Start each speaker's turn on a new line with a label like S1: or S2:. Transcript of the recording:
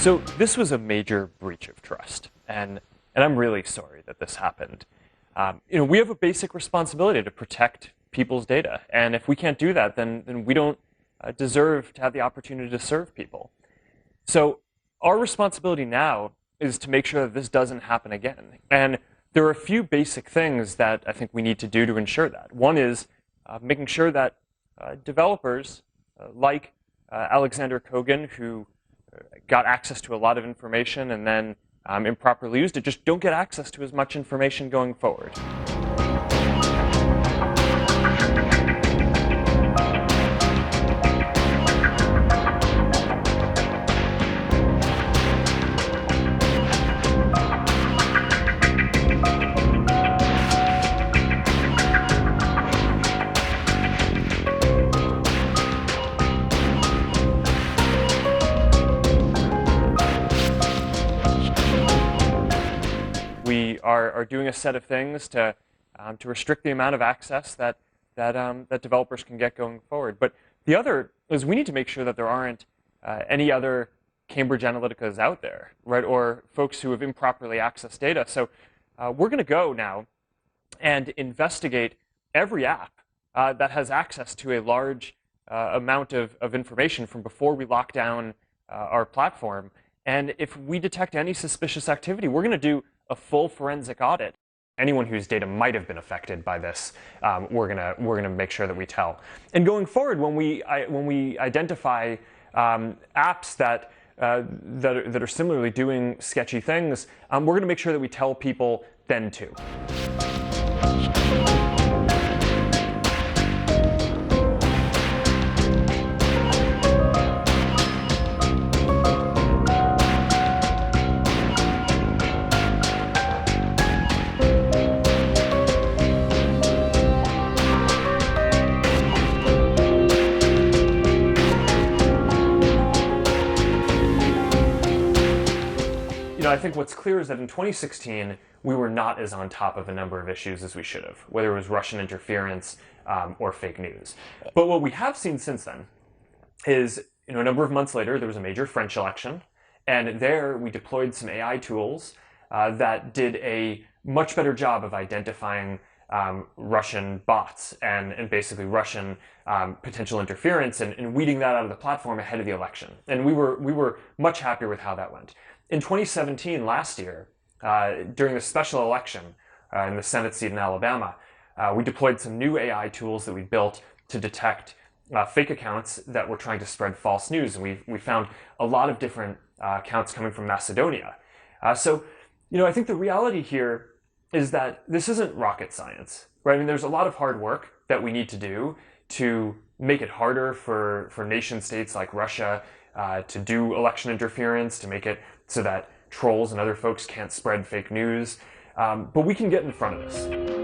S1: So this was a major breach of trust, and I'm really sorry that this happened. We have a basic responsibility to protect people's data, and if we can't do that, then we don't deserve to have the opportunity to serve people. So our responsibility now is to make sure that this doesn't happen again. And there are a few basic things that I think we need to do to ensure that. One is making sure that developers like Alexander Kogan, who got access to a lot of information and then improperly used it, just don't get access to as much information going forward. We are doing a set of things to restrict the amount of access that developers can get going forward. But the other is we need to make sure that there aren't any other Cambridge Analyticas out there, right, or folks who have improperly accessed data. So we're going to go now and investigate every app that has access to a large amount of information from before we lock down our platform. And if we detect any suspicious activity, we're going to do a full forensic audit. Anyone whose data might have been affected by this, we're gonna make sure that we tell. And going forward, when we identify apps that are similarly doing sketchy things, we're gonna make sure that we tell people then too. I think what's clear is that in 2016, we were not as on top of a number of issues as we should have, whether it was Russian interference or fake news. But what we have seen since then is, a number of months later, there was a major French election, and there we deployed some AI tools that did a much better job of identifying Russian bots and basically Russian potential interference and weeding that out of the platform ahead of the election. And we were much happier with how that went. In 2017, last year, during the special election in the Senate seat in Alabama, we deployed some new AI tools that we built to detect fake accounts that were trying to spread false news. And we found a lot of different accounts coming from Macedonia. So, I think the reality here is that this isn't rocket science, right? I mean, there's a lot of hard work that we need to do to make it harder for nation states like Russia to do election interference, to make it so that trolls and other folks can't spread fake news. But we can get in front of this.